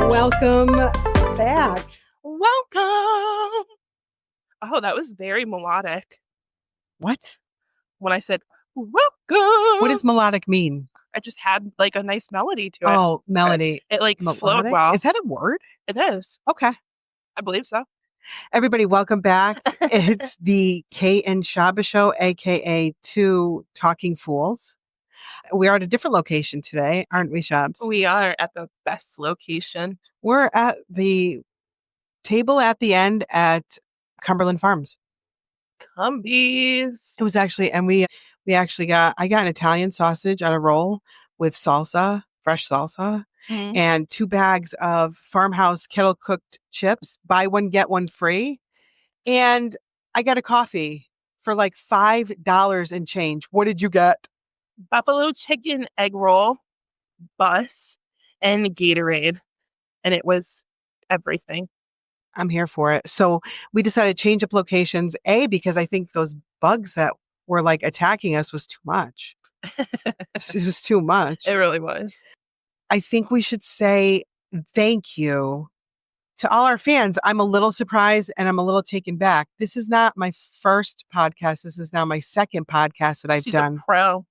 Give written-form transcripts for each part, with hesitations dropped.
Welcome back. Welcome. Oh, that was very melodic. What? When I said, welcome. What does melodic mean? I just had like a nice melody to it. Oh, melody. It like Melodic? flowed well. Is that a word? It is. Okay. I believe so. Everybody, welcome back. It's the Kate and Shaba show, aka Two Talking Fools. We are at a different location today, aren't we, Shabs? We are at the best location. We're at the table at the end at Cumberland Farms. Cumbies. It was actually, and we actually I got an Italian sausage on a roll with salsa, fresh salsa, and 2 bags of farmhouse kettle cooked chips, buy one, get one free. And I got a coffee for like $5 and change. What did you get? Buffalo chicken egg roll, bus, and Gatorade. And it was everything. I'm here for it. So we decided to change up locations, because I think those bugs that were like attacking us was too much. It was too much. It really was. I think we should say thank you to all our fans. I'm a little surprised and I'm a little taken back. This is not my first podcast. This is now my second podcast that I've done. She's a pro.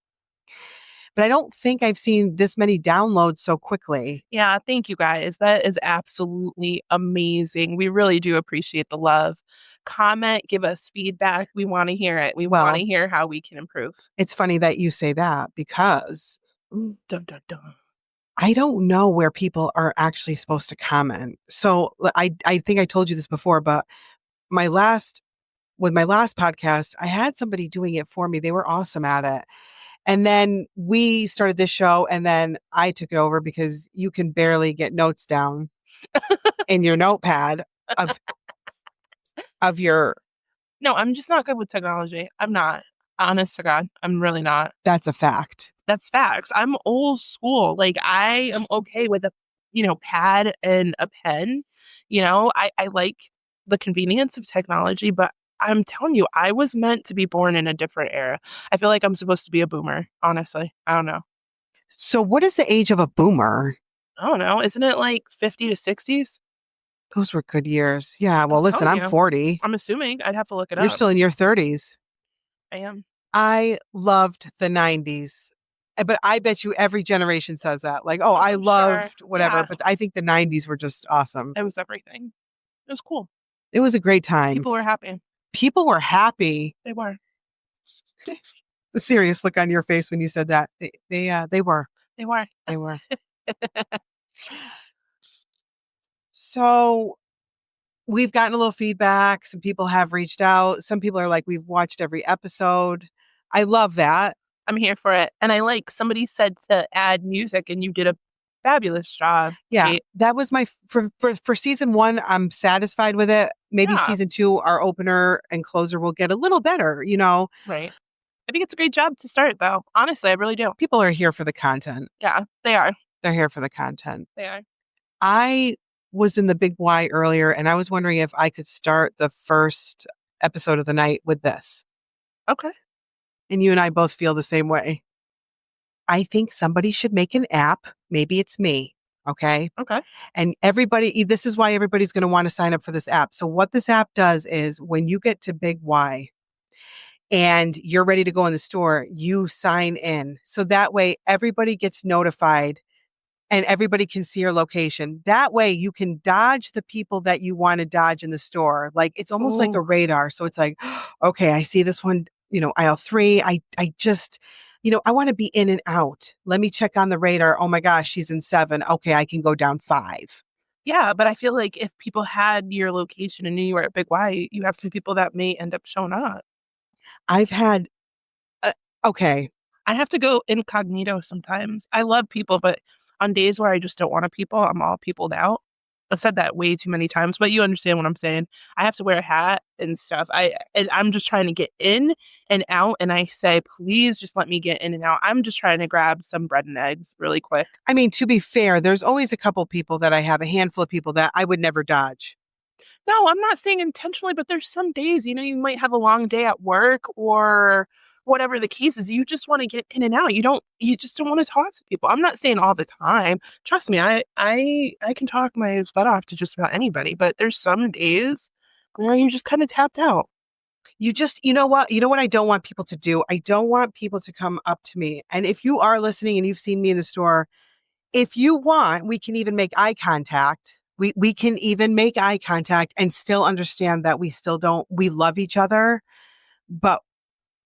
But I don't think I've seen this many downloads so quickly. Yeah, thank you guys. That is absolutely amazing. We really do appreciate the love. Comment, give us feedback. We want to hear it. We want to hear how we can improve. It's funny that you say that because dun, dun, dun. I don't know where people are actually supposed to comment. So I think I told you this before, but with my last podcast, I had somebody doing it for me. They were awesome at it. And then we started this show and then I took it over because you can barely get notes down in your notepad of your. No, I'm just not good with technology. I'm not. Honest to God, I'm really not. That's a fact. That's facts. I'm old school. Like I am okay with a, pad and a pen. I like the convenience of technology, but I'm telling you, I was meant to be born in a different era. I feel like I'm supposed to be a boomer, honestly. I don't know. So what is the age of a boomer? I don't know. Isn't it like 50 to 60s? Those were good years. Yeah. Well, listen, I'm 40. I'm assuming. I'd have to look it up. You're still in your 30s. I am. I loved the 90s. But I bet you every generation says that. Like, I loved whatever. Yeah. But I think the 90s were just awesome. It was everything. It was cool. It was a great time. People were happy. People were happy. They were. The serious look on your face when you said that. They were. They were. They were. So we've gotten a little feedback. Some people have reached out. Some people are like, we've watched every episode. I love that. I'm here for it. And I like somebody said to add music and you did a fabulous job. Yeah. Kate. That was for season 1. I'm satisfied with it. Maybe season 2, our opener and closer will get a little better, Right. I think it's a great job to start though. Honestly, I really do. People are here for the content. Yeah, they are. They're here for the content. They are. I was in the Big Y earlier and I was wondering if I could start the first episode of the night with this. Okay. And you and I both feel the same way. I think somebody should make an app. Maybe it's me. Okay. Okay. And this is why everybody's going to want to sign up for this app. So what this app does is when you get to Big Y and you're ready to go in the store, you sign in. So that way everybody gets notified and everybody can see your location. That way you can dodge the people that you want to dodge in the store. Like it's almost like a radar. So it's like, okay, I see this one, aisle 3. I just, I want to be in and out. Let me check on the radar. Oh my gosh, she's in 7. Okay, I can go down 5. Yeah, but I feel like if people had your location and knew you were at Big Y, you have some people that may end up showing up. I've had, okay. I have to go incognito sometimes. I love people, but on days where I just don't want to people, I'm all peopled out. I've said that way too many times, but you understand what I'm saying. I have to wear a hat and stuff. I'm just trying to get in and out, and I say, please just let me get in and out. I'm just trying to grab some bread and eggs really quick. I mean, to be fair, there's always a couple people that I have, a handful of people that I would never dodge. No, I'm not saying intentionally, but there's some days, you might have a long day at work or whatever the case is, you just want to get in and out. You just don't want to talk to people. I'm not saying all the time. Trust me, I can talk my butt off to just about anybody, but there's some days where you just kind of tapped out. You know what I don't want people to do? I don't want people to come up to me. And if you are listening and you've seen me in the store, if you want, we can even make eye contact. We can even make eye contact and still understand that we love each other, but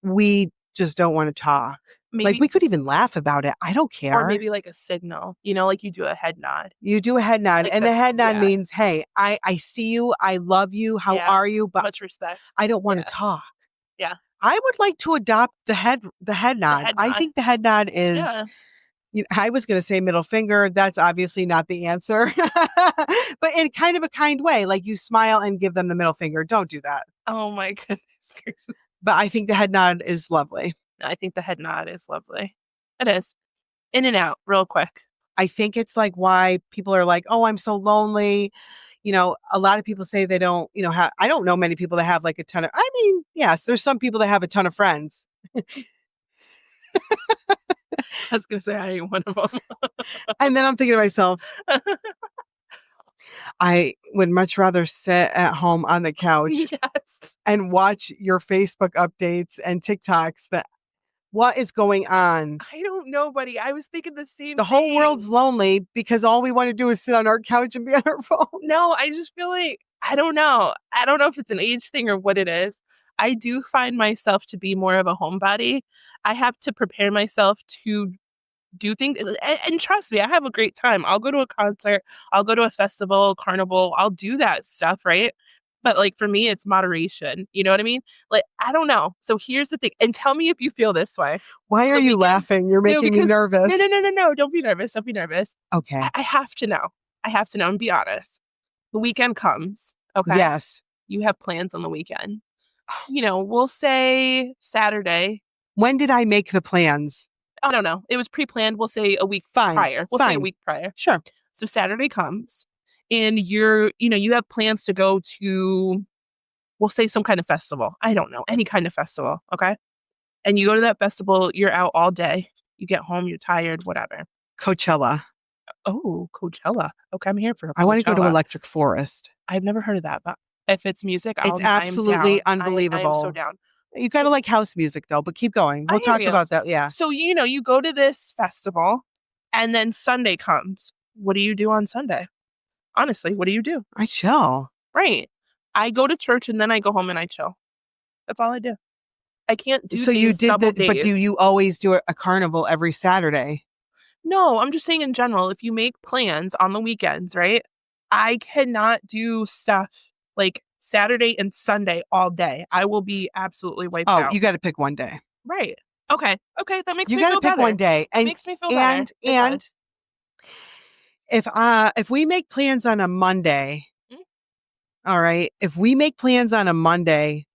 we just don't want to talk. Maybe, like we could even laugh about it. I don't care. Or maybe like a signal, like you do a head nod. You do a head nod, Like and the head nod yeah. means, hey, I see you. I love you. How are you? But much respect. I don't want to talk. Yeah. I would like to adopt the head nod. I think the head nod is, I was going to say middle finger. That's obviously not the answer, but in kind of a kind way, like you smile and give them the middle finger. Don't do that. Oh my goodness. But I think the head nod is lovely. I think the head nod is lovely. It is. In and out real quick. I think it's like why people are like, oh, I'm so lonely. A lot of people say they don't, I don't know many people that have like a ton of, yes, there's some people that have a ton of friends. I was going to say, I ain't one of them. And then I'm thinking to myself, I would much rather sit at home on the couch and watch your Facebook updates and TikToks what is going on? I don't know, buddy. I was thinking the same thing. The whole world's lonely because all we want to do is sit on our couch and be on our phones. No, I just feel like, I don't know. I don't know if it's an age thing or what it is. I do find myself to be more of a homebody. I have to prepare myself to do things. And trust me, I have a great time. I'll go to a concert. I'll go to a festival, carnival. I'll do that stuff, right? But like for me, it's moderation. You know what I mean? Like, I don't know. So here's the thing. And tell me if you feel this way. Why are you laughing? You're making me nervous. No. Don't be nervous. Don't be nervous. Okay. I have to know. And be honest. The weekend comes. Okay. Yes. You have plans on the weekend. We'll say Saturday. When did I make the plans? I don't know. It was pre-planned. We'll say a week prior. We'll say a week prior. Sure. So Saturday comes. And you have plans to go to, we'll say some kind of festival. I don't know, any kind of festival, okay? And you go to that festival, you're out all day. You get home, you're tired, whatever. Coachella. Oh, Coachella. Okay, I'm here for Coachella. I want to go to Electric Forest. I've never heard of that, but if it's music, it's absolutely unbelievable. I am so down. You got to like house music, though, but keep going. We'll talk about that, yeah. So, you go to this festival, and then Sunday comes. What do you do on Sunday? Honestly, what do you do? I chill. Right. I go to church and then I go home and I chill. That's all I do. I can't do so you did that, but do you always do a carnival every Saturday? No, I'm just saying in general, if you make plans on the weekends, right? I cannot do stuff like Saturday and Sunday all day. I will be absolutely wiped out. Oh, you got to pick one day. Right. Okay. That makes me feel better. You got to pick one day. And, makes me feel better. And if we make plans on a Monday, all right, if we make plans on a Monday,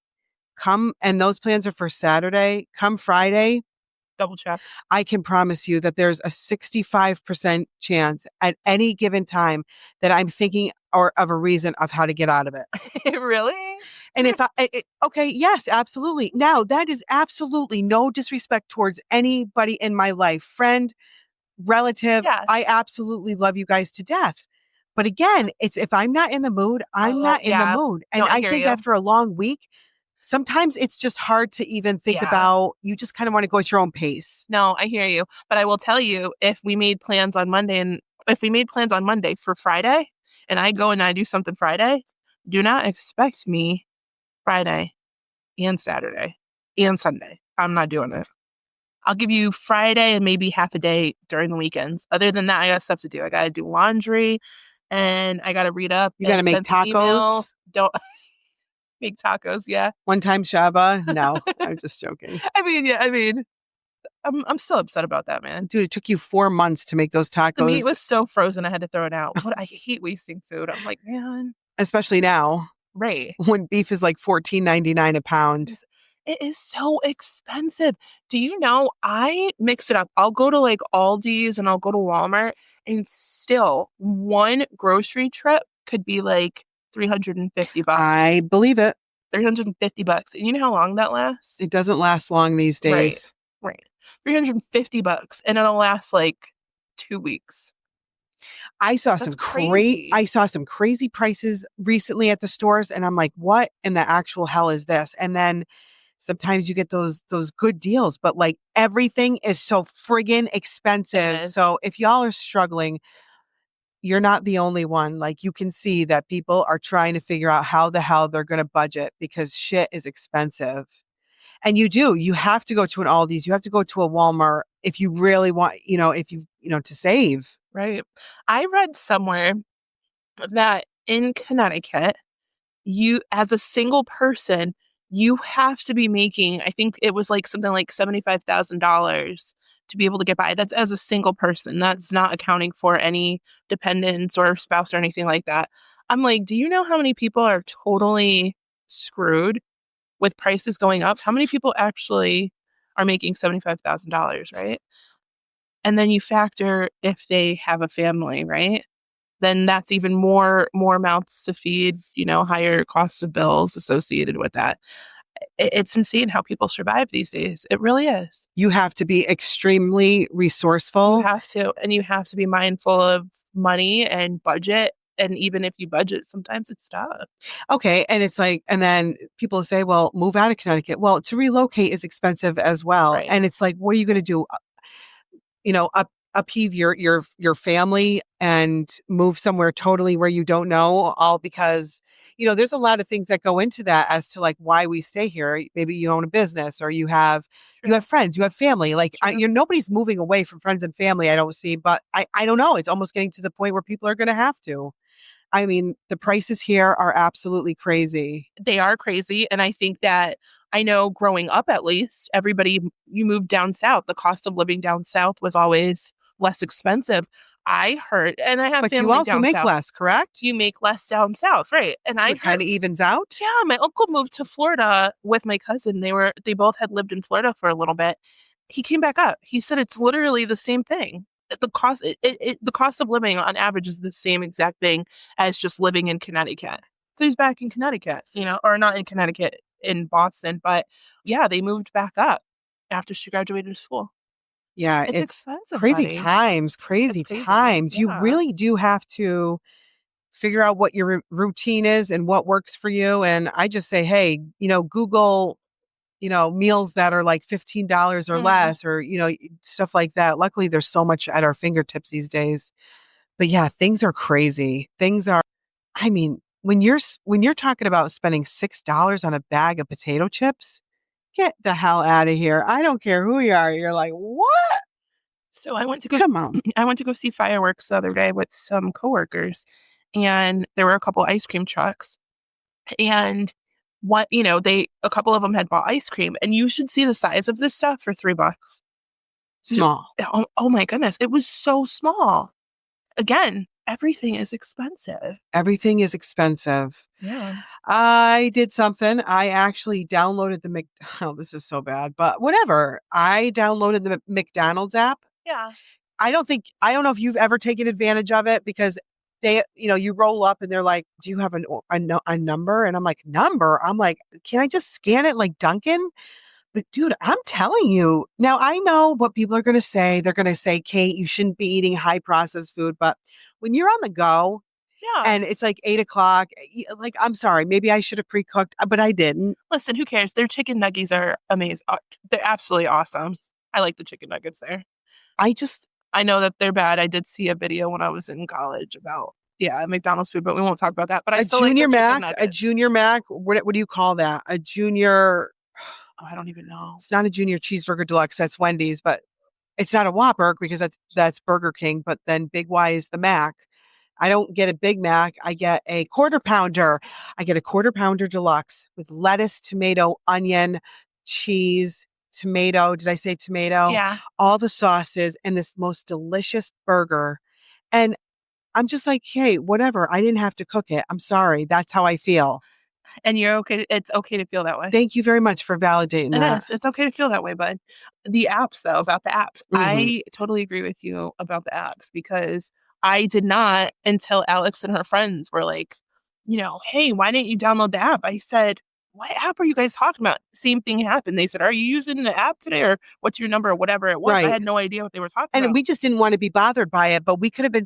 and those plans are for Saturday, come Friday, double check. I can promise you that there's a 65% chance at any given time that I'm thinking of a reason of how to get out of it. Really? And okay, yes, absolutely. Now, that is absolutely no disrespect towards anybody in my life, friend, relative. Yes. I absolutely love you guys to death. But again, it's if I'm not in the mood, I'm not in the mood. And I think after a long week, sometimes it's just hard to even think about, you just kind of want to go at your own pace. No, I hear you. But I will tell you, if we made plans on Monday for Friday and I go and I do something Friday, do not expect me Friday and Saturday and Sunday. I'm not doing it. I'll give you Friday and maybe half a day during the weekends. Other than that, I got stuff to do. I got to do laundry and I got to read up. You got to make tacos? Emails. Don't make tacos, yeah. One time Shaba? No, I'm just joking. I'm still upset about that, man. Dude, it took you 4 months to make those tacos. The meat was so frozen, I had to throw it out. I hate wasting food. I'm like, man. Especially now. Right. When beef is like $14.99 a pound. It is so expensive. Do you know, I mix it up. I'll go to like Aldi's and I'll go to Walmart and still one grocery trip could be like $350. I believe it. $350. And you know how long that lasts? It doesn't last long these Right. days. Right. $350 and it'll last like 2 weeks. That's crazy. I saw some crazy prices recently at the stores and I'm like, what in the actual hell is this? And then sometimes you get those good deals, but like everything is so friggin' expensive. It is. So if y'all are struggling, you're not the only one. Like you can see that people are trying to figure out how the hell they're going to budget because shit is expensive. And you have to go to an Aldi's, you have to go to a Walmart if you really want, if to save. Right. I read somewhere that in Connecticut, you, as a single person, you have to be making, I think it was like something like $75,000 to be able to get by. That's as a single person. That's not accounting for any dependents or spouse or anything like that. I'm like, do you know how many people are totally screwed with prices going up? How many people actually are making $75,000, right? And then you factor if they have a family, right? Then that's even more mouths to feed, higher cost of bills associated with that. It's insane how people survive these days. It really is. You have to be extremely resourceful. You have to, and you have to be mindful of money and budget. And even if you budget, sometimes it's tough. Okay. And it's like, and then people say, well, move out of Connecticut. Well, to relocate is expensive as well. Right. And it's like, what are you going to do? Upheave your family and move somewhere totally where you don't know, all because there's a lot of things that go into that as to like why we stay here. Maybe you own a business or you have friends, you have family, like nobody's moving away from friends and family, I don't see, but I don't know, it's almost getting to the point where people are going to have to. I mean, the prices here are absolutely crazy. They are crazy. And I think that, I know growing up, at least, you moved down south. The cost of living down south was always less expensive. I heard, and I have but family you also down make south. less, correct? You make less down south, right? And so I it kind of evens out. Yeah, my uncle moved to Florida with my cousin. They both had lived in Florida for a little bit. He came back up. He said it's literally the same thing. The cost of living on average is the same exact thing as just living in Connecticut. So he's back in Connecticut, or not in Connecticut, in Boston, but yeah, they moved back up after she graduated school. Yeah, It's it's expensive, crazy buddy. times, It's crazy. You Yeah. really do have to figure out what your routine is and what works for you. And I just say, hey, Google, meals that are like $15 or less, or, stuff like that. Luckily, there's so much at our fingertips these days. But yeah, things are crazy. I mean, when you're talking about spending $6 on a bag of potato chips, get the hell out of here. I don't care who you are. You're like, what? So I went to go. Come on. I went to go see fireworks the other day with some coworkers, and there were a couple ice cream trucks, and a couple of them had bought ice cream, and you should see the size of this stuff for $3. Small. Oh my goodness, it was so small. Again, everything is expensive. Everything is expensive. Yeah. I did something. I actually downloaded this is so bad, but whatever. I downloaded the McDonald's app. Yeah. I don't know if you've ever taken advantage of it because they, you roll up and they're like, do you have a number? And I'm like, number? I'm like, can I just scan it like Duncan? But dude, I'm telling you, now I know what people are going to say. They're going to say, Kate, you shouldn't be eating high processed food. But when you're on the go and it's like 8:00, like, I'm sorry, maybe I should have pre-cooked, but I didn't. Listen, who cares? Their chicken nuggets are amazing. They're absolutely awesome. I like the chicken nuggets there. I know that they're bad. I did see a video when I was in college about, McDonald's food, but we won't talk about that. But I still like the chicken nuggets. A junior Mac, what do you call that? A junior... Oh, I don't even know. It's not a junior cheeseburger deluxe. That's Wendy's, but it's not a Whopper because that's Burger King. But then Big Y is the Mac. I don't get a Big Mac. I get a quarter pounder. I get a quarter pounder deluxe with lettuce, tomato, onion, cheese, tomato. Did I say tomato? Yeah. All the sauces and this most delicious burger. And I'm just like, hey, whatever. I didn't have to cook it. I'm sorry. That's how I feel. And you're okay. It's okay to feel that way. Thank you very much for validating that. It is. It's okay to feel that way, bud. The apps, though, about the apps. Mm-hmm. I totally agree with you about the apps because I did not until Alex and her friends were like, hey, why didn't you download the app? I said, what app are you guys talking about? Same thing happened. They said, are you using the app today or what's your number or whatever it was? I Right. had no idea what they were talking And about. we just didn't want to be bothered by it, but we could have been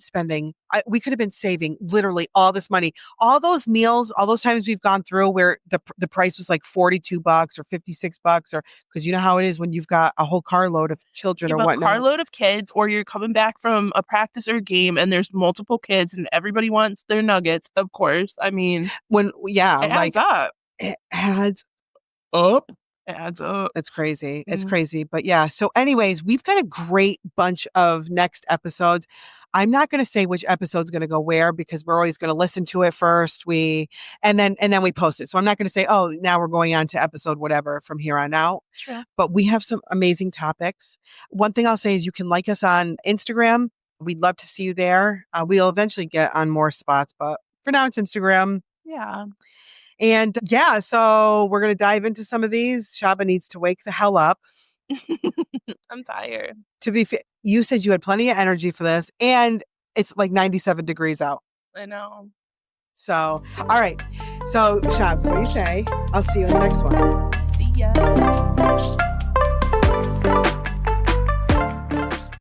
we could have been saving literally all this money. All those meals, all those times we've gone through where the price was like $42 or $56 or because you know how it is when you've got a whole carload of children You or have a whatnot. carload of kids, or you're coming back from a practice or a game and there's multiple kids and everybody wants their nuggets, of course. I mean, it adds up. It adds up. It adds up. It's crazy. It's crazy. But yeah. So anyways, we've got a great bunch of next episodes. I'm not going to say which episode's going to go where because we're always going to listen to it first. And then we post it. So I'm not going to say, oh, now we're going on to episode whatever from here on out. Sure. But we have some amazing topics. One thing I'll say is you can like us on Instagram. We'd love to see you there. We'll eventually get on more spots, but for now it's Instagram. Yeah. And yeah, so we're going to dive into some of these. Shaba needs to wake the hell up. I'm tired. To be fair, you said you had plenty of energy for this, and it's like 97 degrees out. I know. So, all right. So, Shabs, what do you say? I'll see you in the next one. See ya.